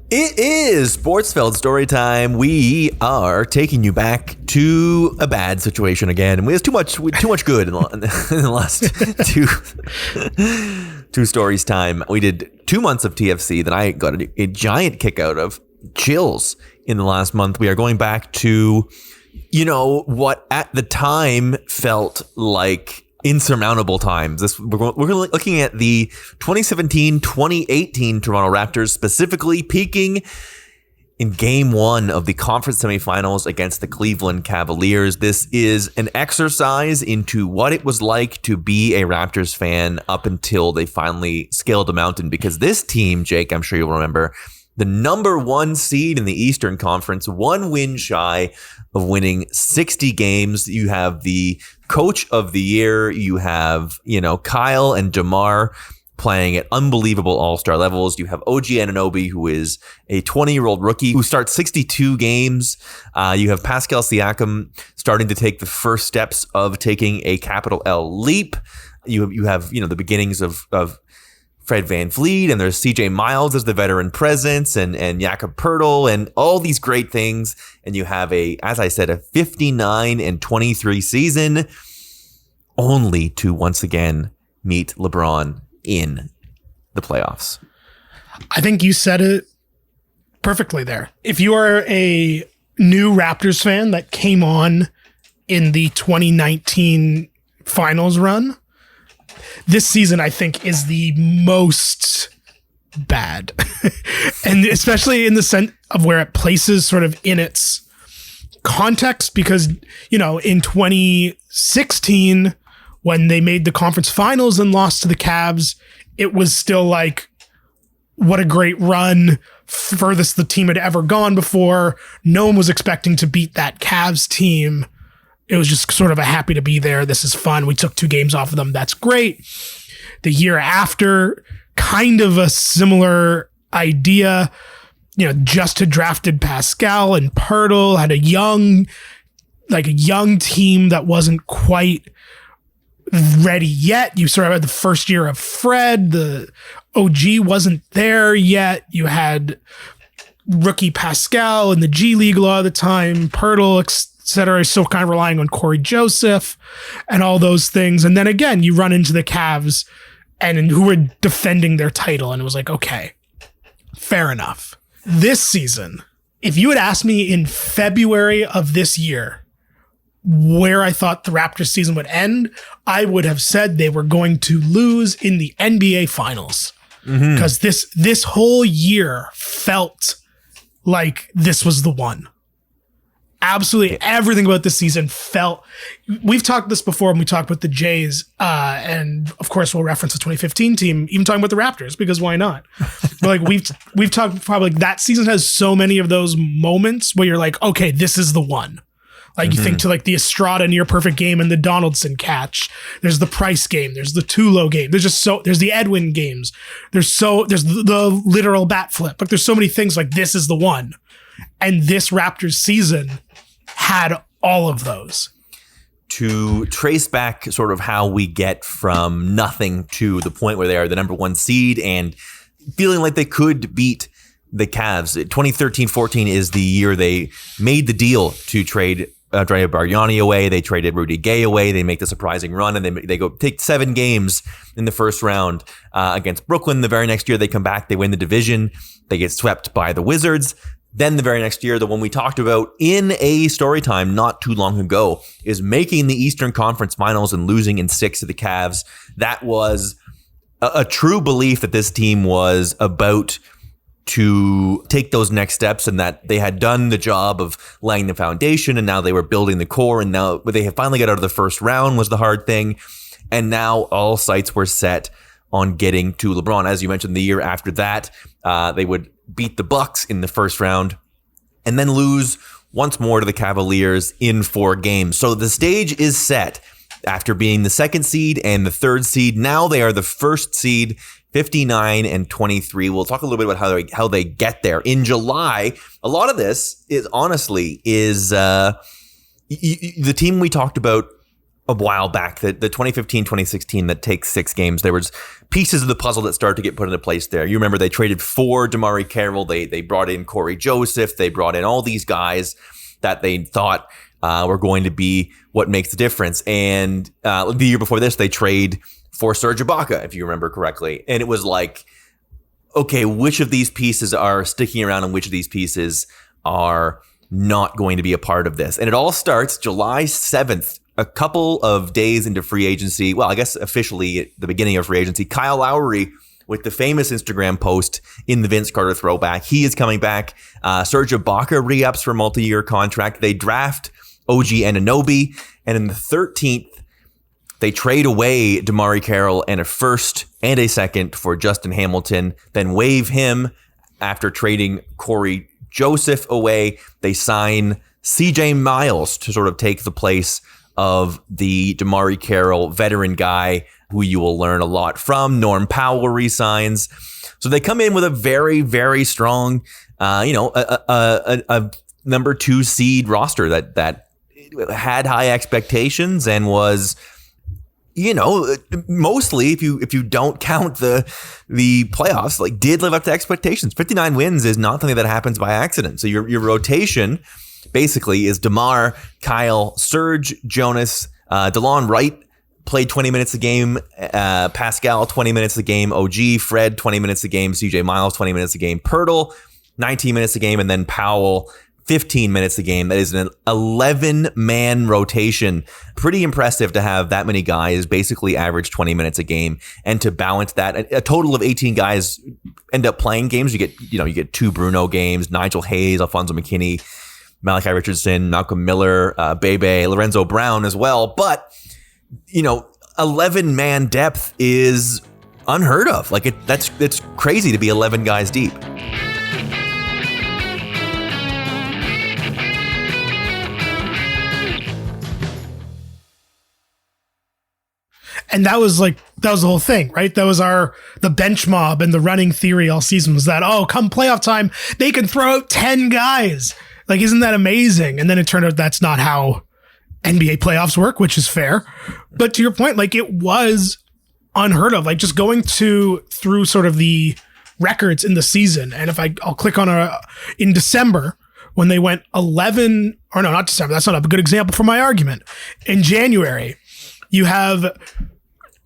It is Sportsfeld Storytime. We are taking you back to a bad situation again. We have too much good in the last two stories time. We did 2 months of TFC that I got a giant kick out of. Chills in the last month. We are going back to, what at the time felt like insurmountable times. We're looking at the 2017-2018 Toronto Raptors, specifically peaking in Game 1 of the conference semifinals against the Cleveland Cavaliers. This is an exercise into what it was like to be a Raptors fan up until they finally scaled the mountain, because this team, Jake, I'm sure you'll remember, the number 1 seed in the Eastern Conference, 1 win shy of winning 60 games. You have the coach of the year. You have, Kyle and DeMar playing at unbelievable all-star levels. You have OG Anunoby, who is a 20-year-old rookie who starts 62 games. You have Pascal Siakam starting to take the first steps of taking a capital L leap. You have, the beginnings of Fred VanVleet, and there's CJ Miles as the veteran presence, and Jakob Poeltl, and all these great things. And you have as I said, a 59-23 season, only to once again meet LeBron in the playoffs. I think you said it perfectly there. If you are a new Raptors fan that came on in the 2019 finals run, this season, I think, is the most bad. And especially in the sense of where it places sort of in its context, because, in 2016, when they made the conference finals and lost to the Cavs, it was still like, what a great run, furthest the team had ever gone before. No one was expecting to beat that Cavs team. It was just sort of a happy to be there. This is fun. We took 2 games off of them. That's great. The year after, kind of a similar idea. Just had drafted Pascal and Poeltl, had a young team that wasn't quite ready yet. You sort of had the first year of Fred. The OG wasn't there yet. You had rookie Pascal in the G League a lot of the time. Poeltl, etc. is still kind of relying on Corey Joseph and all those things. And then again, you run into the Cavs and who were defending their title. And it was like, okay, fair enough. This season, if you had asked me in February of this year where I thought the Raptors season would end, I would have said they were going to lose in the NBA Finals. Because this whole year felt like this was the one. Absolutely everything about this season felt. We've talked this before when we talked about the Jays, and of course we'll reference the 2015 team, even talking about the Raptors, because why not? But we've talked probably that season has so many of those moments where you're like, okay, this is the one. Like you think to like the Estrada near perfect game and the Donaldson catch. There's the Price game. There's the Tulo game. There's the Edwin games. There's the literal bat flip. Like there's so many things like this is the one. And this Raptors season had all of those. To trace back sort of how we get from nothing to the point where they are the number 1 seed and feeling like they could beat the Cavs. 2013-14 is the year they made the deal to trade Andrea Bargnani away. They traded Rudy Gay away. They make the surprising run, and they go take 7 games in the first round against Brooklyn. The very next year they come back. They win the division. They get swept by the Wizards. Then the very next year, the one we talked about in a story time not too long ago, is making the Eastern Conference Finals and losing in 6 to the Cavs. That was a true belief that this team was about to take those next steps, and that they had done the job of laying the foundation, and now they were building the core, and now they had finally got out of the first round was the hard thing. And now all sights were set on getting to LeBron. As you mentioned, the year after that, they would beat the Bucks in the first round and then lose once more to the Cavaliers in 4 games. So the stage is set after being the 2nd seed and the 3rd seed. Now they are the 1st seed, 59-23. We'll talk a little bit about how they get there. In July, a lot of this is honestly the team we talked about a while back, the 2015-2016 that takes 6 games. There was pieces of the puzzle that started to get put into place there. You remember they traded for DeMarre Carroll. They brought in Corey Joseph. They brought in all these guys that they thought were going to be what makes the difference. And the year before this, they trade for Serge Ibaka, if you remember correctly. And it was like, okay, which of these pieces are sticking around and which of these pieces are not going to be a part of this? And it all starts July 7th, a couple of days into free agency. Well, I guess officially at the beginning of free agency, Kyle Lowry with the famous Instagram post in the Vince Carter throwback. He is coming back. Serge Ibaka re-ups for a multi-year contract. They draft OG Anunoby. And in the 13th, they trade away DeMarre Carroll and a first and a second for Justin Hamilton, then waive him after trading Corey Joseph away. They sign CJ Miles to sort of take the place of the DeMarre Carroll veteran guy who you will learn a lot from. Norm Powell resigns. So they come in with a very, very strong, a number 2 seed roster that had high expectations and was, mostly if you don't count the playoffs, like did live up to expectations. 59 wins is not something that happens by accident. So your rotation basically is DeMar, Kyle, Serge, Jonas, DeLon Wright played 20 minutes a game, Pascal 20 minutes a game, OG, Fred 20 minutes a game, CJ Miles 20 minutes a game, Pirtle 19 minutes a game, and then Powell 15 minutes a game. That is an 11-man rotation. Pretty impressive to have that many guys basically average 20 minutes a game, and to balance that, a total of 18 guys end up playing games. You get 2 Bruno games, Nigel Hayes, Alfonso McKinney, Malachi Richardson, Malcolm Miller, Bebe, Lorenzo Brown as well. But 11-man depth is unheard of. Like it's crazy to be 11 guys deep. And that was the whole thing, right? That was the bench mob and the running theory all season was that, come playoff time, they can throw out 10 guys. Like, isn't that amazing? And then it turned out that's not how NBA playoffs work, which is fair. But to your point, it was unheard of. Like, just going through sort of the records in the season. And if I'll click on in December, when they went 11, or no, not December, that's not a good example for my argument. In January, you have,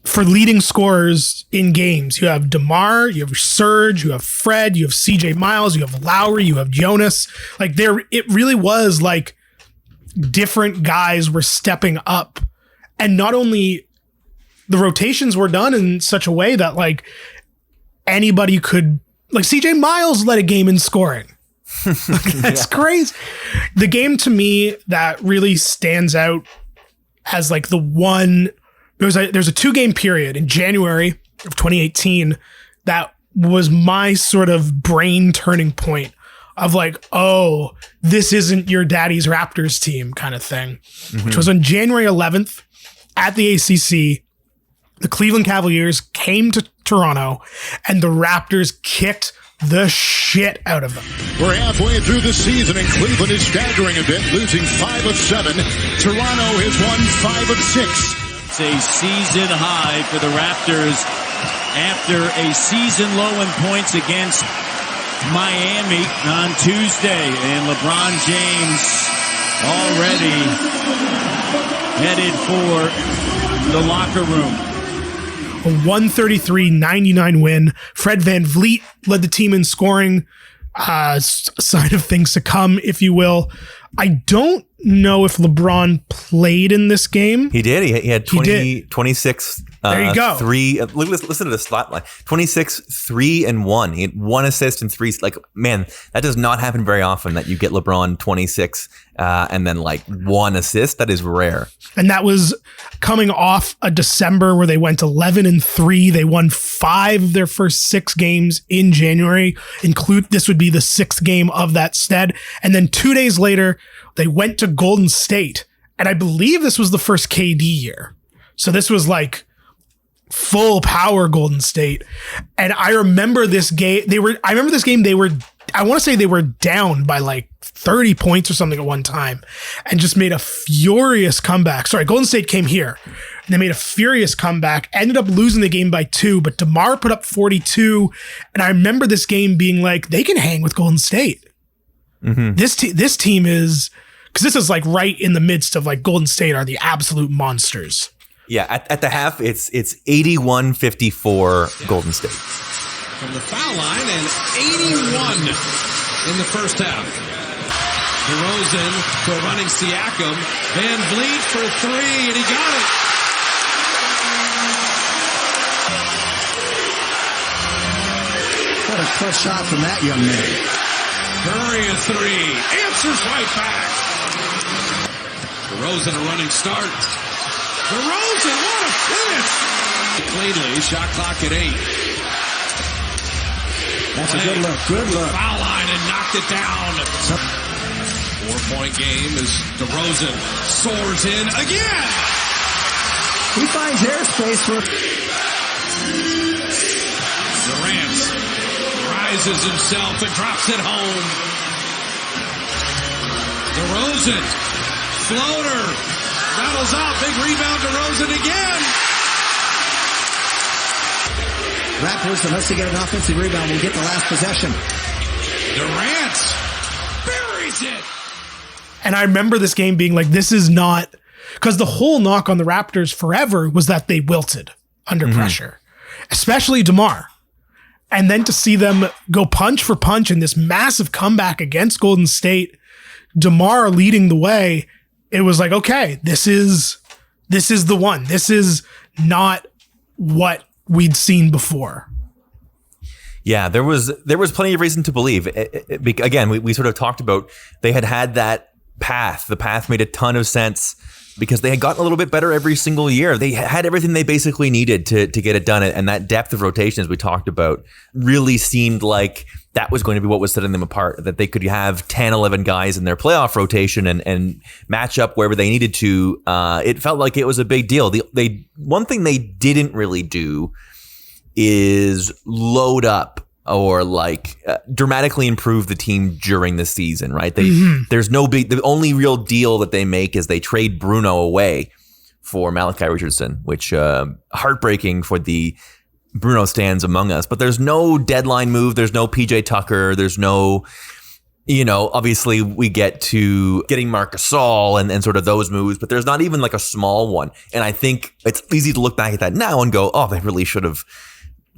for leading scorers in games, you have DeMar, you have Serge, you have Fred, you have CJ Miles, you have Lowry, you have Jonas. It really was different guys were stepping up. And not only the rotations were done in such a way that anybody could, CJ Miles led a game in scoring. That's crazy. The game to me that really stands out as the one, there's a 2-game period in January of 2018 that was my sort of brain turning point of this isn't your daddy's Raptors team kind of thing, which was on January 11th at the ACC. The Cleveland Cavaliers came to Toronto and the Raptors kicked the shit out of them. We're halfway through the season and Cleveland is staggering a bit, losing 5 of 7. Toronto has won 5 of 6. It's a season high for the Raptors after a season low in points against Miami on Tuesday. And LeBron James already headed for the locker room. A 133-99 win. Fred VanVleet led the team in scoring. Sign of things to come, if you will. I don't know if LeBron played in this game. He did. He had 26. There you go. 3. Listen to the stat line. 26, 3, and 1. He had 1 assist and 3. Man, that does not happen very often that you get LeBron 26 and then 1 assist. That is rare. And that was coming off a December where they went 11-3. They won 5 of their first 6 games in January. This would be the 6th game of that stead. And then 2 days later, they went to Golden State. And I believe this was the first KD year. So this was full power Golden State. And I remember this game. They were I want to say they were down by like 30 points or something at one time and just made a furious comeback. Sorry, Golden State came here and they made a furious comeback, ended up losing the game by 2, but DeMar put up 42. And I remember this game being like, they can hang with Golden State. Mm-hmm. This team is, because this is like right in the midst of like Golden State are the absolute monsters. Yeah, at the half, it's 81-54 Golden State. From the foul line and 81 in the first half. DeRozan for a running Siakam. Van Vliet for 3, and he got it. What a clutch shot from that young man. Curry a 3. Answers right back. DeRozan a running start. DeRozan, what a finish. Cleanly, shot clock at 8. That's a good look. Good look. Foul line and knocked it down. 4-point game as DeRozan soars in again. He finds airspace for Durant rises himself and drops it home. DeRozan, floater, rattles out, big rebound, DeRozan again. Raptors, unless they get an offensive rebound, will get the last possession. Durant buries it. And I remember this game being like, this is not, because the whole knock on the Raptors forever was that they wilted under pressure, especially DeMar. And then to see them go punch for punch in this massive comeback against Golden State, DeMar leading the way, it was like, okay, this is the one. This is not what we'd seen before. Yeah, there was plenty of reason to believe. Again, we sort of talked about they had that path. The path made a ton of sense because they had gotten a little bit better every single year. They had everything they basically needed to get it done. And that depth of rotation, as we talked about, really seemed like that was going to be what was setting them apart, that they could have 10, 11 guys in their playoff rotation and match up wherever they needed to. It felt like it was a big deal. One thing they didn't really do is load up or dramatically improve the team during the season, right? There's no the only real deal that they make is they trade Bruno away for Malachi Richardson, which heartbreaking for the Bruno stands among us. But there's no deadline move. There's no PJ Tucker. There's no, obviously we get to getting Marc Gasol and sort of those moves, but there's not even like a small one. And I think it's easy to look back at that now and go, oh, they really should have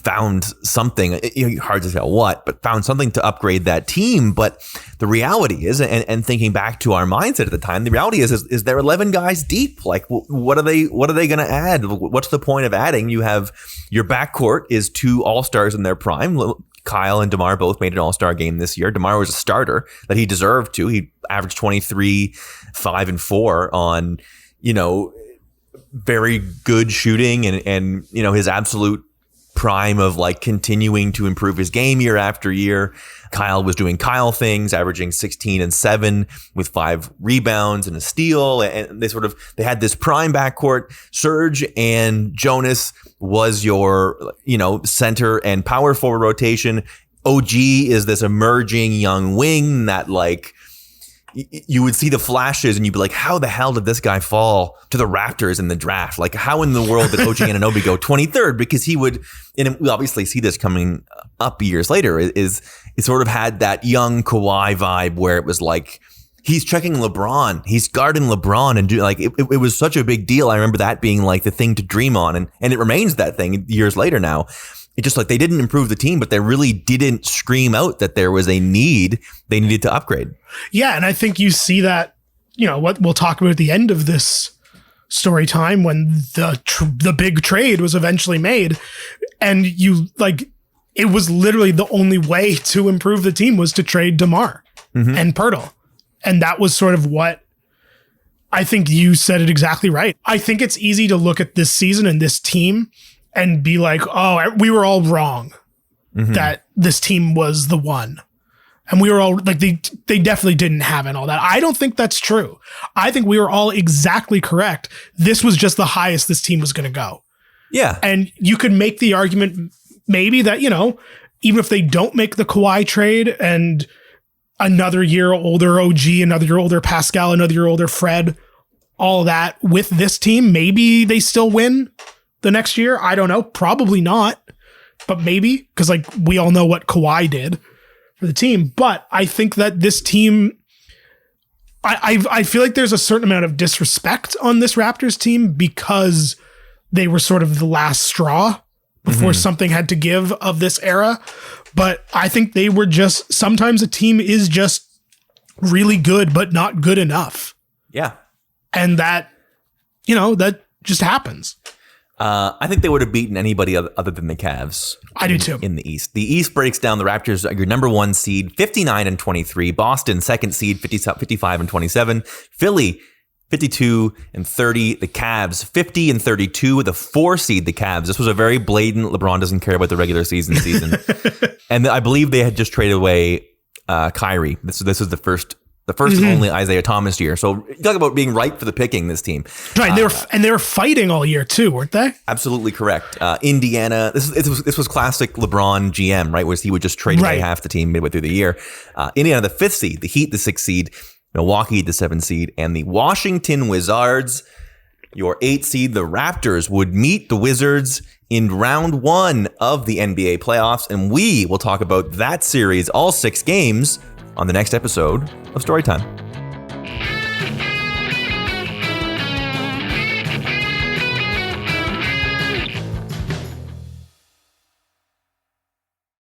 found something, hard to tell what, but found something to upgrade that team. But the reality is, and thinking back to our mindset at the time, the reality is they're 11 guys deep. Like, what are they going to add? What's the point of adding? You have your backcourt is 2 all-stars in their prime. Kyle and DeMar both made an all-star game this year. DeMar was a starter that he deserved to. He averaged 23, 5 and 4 on, very good shooting and his absolute prime of continuing to improve his game year after year. Kyle was doing Kyle things, averaging 16 and 7 with 5 rebounds and a steal. And they had this prime backcourt. Serge and Jonas was your, center and power forward rotation. OG is this emerging young wing that you would see the flashes and you'd be like, how the hell did this guy fall to the Raptors in the draft? Like, how in the world did OG Anunoby go 23rd? Because he would, and we obviously see this coming up years later, it sort of had that young Kawhi vibe where it was like, he's checking LeBron, he's guarding LeBron, and it was such a big deal. I remember that being like the thing to dream on, and it remains that thing years later now. It's just like they didn't improve the team, but they really didn't scream out that there was a need they needed to upgrade. Yeah, and I think you see that, what we'll talk about at the end of this story time when the big trade was eventually made, and it was literally the only way to improve the team was to trade DeMar and Pirtle. And that was sort of what I think you said it exactly right. I think it's easy to look at this season and this team and be like, oh, we were all wrong that this team was the one. And we were all like, they definitely didn't have it and all that. I don't think that's true. I think we were all exactly correct. This was just the highest this team was going to go. Yeah. And you could make the argument maybe that, even if they don't make the Kawhi trade and another year older OG, another year older Pascal, another year older Fred, all that with this team, maybe they still win the next year. I don't know. Probably not, but maybe, because like we all know what Kawhi did for the team. But I think that this team, I feel like there's a certain amount of disrespect on this Raptors team because they were sort of the last straw before something had to give of this era. But I think they were just, sometimes a team is just really good, but not good enough. Yeah. And that, that just happens. I think they would have beaten anybody other than the Cavs. I do too. In the East. The East breaks down. The Raptors are your number 1 seed, 59-23. Boston, second seed, 55-27. Philly, 52-30. The Cavs, 50-32 with a 4 seed. The Cavs. This was a very blatant LeBron doesn't care about the regular season. And I believe they had just traded away Kyrie. This is the first and only Isaiah Thomas year. So talk about being ripe for the picking, this team. Right, they were fighting all year too, weren't they? Absolutely correct. Indiana, this was classic LeBron GM, right? Was he would just trade away half the team midway through the year. Indiana, the 5th seed, the Heat, the 6th seed, Milwaukee, the 7th seed, and the Washington Wizards, your 8th seed. The Raptors would meet the Wizards in round 1 of the NBA playoffs, and we will talk about that series, all 6 games, on the next episode of Storytime.